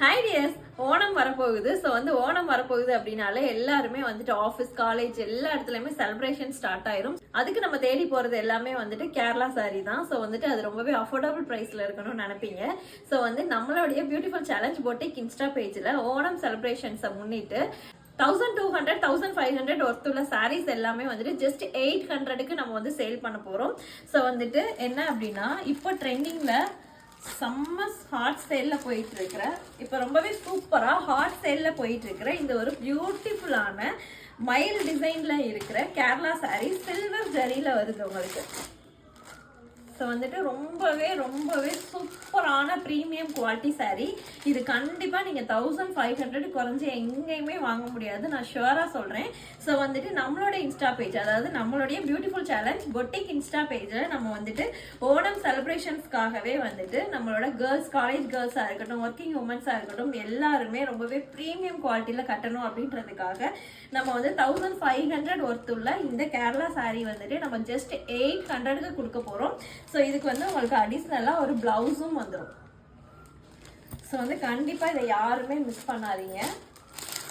Hi tears, Onam வரப்போகுது. So Onam வரப்போகுது அப்படின்னாலே எல்லாருமே ஆஃபீஸ் காலேஜ் எல்லா இடத்துலையுமே செலிப்ரேஷன் ஸ்டார்ட் ஆயிரும். அதுக்கு நம்ம தேடி போறது எல்லாமே கேரளா சாரி தான். ஸோ அது ரொம்பவே அஃபோர்டபுள் ப்ரைஸ்ல இருக்கணும்னு நினைப்பீங்க. ஸோ நம்மளுடைய பியூட்டிஃபுல் சேலஞ்ச் பொட்டிக் இன்ஸ்டா பேஜ்ல ஓணம் செலிப்ரேஷன்ஸை முன்னிட்டு 1200 1500 ஒர்த்துள்ள சாரீஸ் எல்லாமே ஜஸ்ட் 800க்கு நம்ம சேல் பண்ண போறோம். ஸோ என்ன அப்படின்னா, இப்போ ட்ரெண்டிங்ல செம்ம ஹாட் சேல்ல போயிட்டு இருக்கிற, இப்போ ரொம்பவே சூப்பரா ஹாட் சேல்ல போயிட்டு இருக்கிற இந்த ஒரு பியூட்டிஃபுல்லான மயில் டிசைன்ல இருக்கிற கேரளா சாரி சில்வர் ஜரியில வருது உங்களுக்கு. ஸோ ரொம்பவே சூப்பரான ப்ரீமியம் குவாலிட்டி சாரீ. இது கண்டிப்பாக நீங்கள் 1500 குறைஞ்சி எங்கேயுமே வாங்க முடியாது, நான் ஷுவராக சொல்கிறேன். ஸோ நம்மளோட இன்ஸ்டா பேஜ், அதாவது நம்மளுடைய பியூட்டிஃபுல் சேலஞ்ச் பொட்டிக் இன்ஸ்டா பேஜில் நம்ம ஓணம் செலிப்ரேஷன்ஸ்க்காகவே நம்மளோட கேர்ள்ஸ், காலேஜ் கேர்ள்ஸாக இருக்கட்டும், ஒர்க்கிங் உமன்ஸாக இருக்கட்டும், எல்லாருமே ரொம்பவே ப்ரீமியம் குவாலிட்டியில் கட்டணும் அப்படின்றதுக்காக நம்ம 1500 ஒர்த்துள்ள இந்த கேரளா சாரீ நம்ம ஜஸ்ட் 800க்கு கொடுக்க போகிறோம். ஸோ இதுக்கு உங்களுக்கு அடிஷ்னலாக ஒரு பிளவுஸும் வந்துடும். ஸோ கண்டிப்பாக இதை யாருமே மிஸ் பண்ணாதீங்க.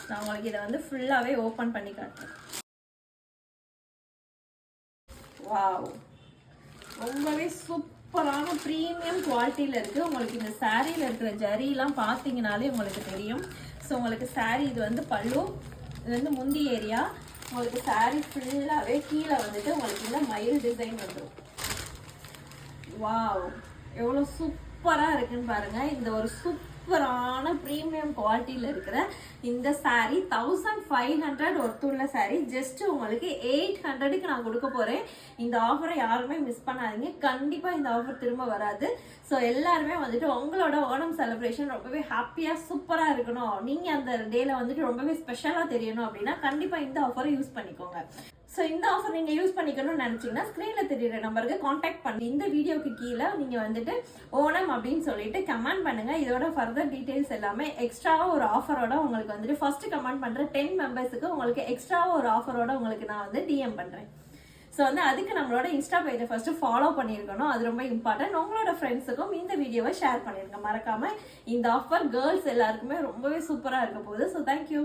நான் உங்களுக்கு இதை ஃபுல்லாகவே ஓப்பன் பண்ணி காட்டுறேன். வாவ், ரொம்பவே சூப்பரான ப்ரீமியம் குவாலிட்டியில் இருக்குது. உங்களுக்கு இந்த சாரியில் இருக்கிற ஜரியெலாம் பார்த்தீங்கனாலே உங்களுக்கு தெரியும். ஸோ உங்களுக்கு சாரீ இது பல்லு, இது முந்தி ஏரியா. உங்களுக்கு சாரீ ஃபுல்லாகவே கீழே உங்களுக்கு இந்த மயில் டிசைன் வந்துடும். வாவ், எவ்வளோ சூப்பராக இருக்குன்னு பாருங்க. இந்த ஒரு சூப்பரான ப்ரீமியம் குவாலிட்டியில் இருக்கிற இந்த சாரீ 1500 ஒர்த்துள்ள சாரீ ஜஸ்ட் உங்களுக்கு 800க்கு நான் கொடுக்க போகிறேன். இந்த ஆஃபரை யாருமே மிஸ் பண்ணாதீங்க. கண்டிப்பாக இந்த ஆஃபர் திரும்ப வராது. ஸோ எல்லாருமே உங்களோட ஓணம் செலிப்ரேஷன் ரொம்பவே ஹாப்பியாக சூப்பராக இருக்கணும், நீங்கள் அந்த டேல ரொம்பவே ஸ்பெஷலாக தெரியணும் அப்படின்னா கண்டிப்பாக இந்த ஆஃபரை யூஸ் பண்ணிக்கோங்க. ஸோ இந்த ஆஃபர் நீங்கள் யூஸ் பண்ணிக்கணும்னு நினச்சிங்கன்னா ஸ்க்ரீனில் தெரியுற நம்பருக்கு காண்டாக்ட் பண்ணி இந்த வீடியோக்கு கீழே நீங்கள் ஓணம் அப்படின்னு சொல்லிட்டு கமெண்ட் பண்ணுங்கள். இதோட ஃபர்தர் டீட்டெயில்ஸ் எல்லாமே எக்ஸ்ட்ராவாக ஒரு ஆஃபரோட உங்களுக்கு ஃபர்ஸ்ட் கமெண்ட் பண்ணுற 10 மெம்பர்ஸுக்கு உங்களுக்கு எக்ஸ்ட்ராவாக ஒரு ஆஃபரோட உங்களுக்கு நான் டிஎம் பண்ணுறேன். ஸோ அதுக்கு நம்மளோட இன்ஸ்டா பேஜை ஃபர்ஸ்ட் ஃபாலோ பண்ணியிருக்கணும், அது ரொம்ப இம்பார்ட்டன்ட். உங்களோட ஃப்ரெண்ட்ஸுக்கும் இந்த வீடியோவை ஷேர் பண்ணிருங்க மறக்காம. இந்த ஆஃபர் கேர்ள்ஸ் எல்லாருக்குமே ரொம்பவே சூப்பராக இருக்க போகுது. So thank you.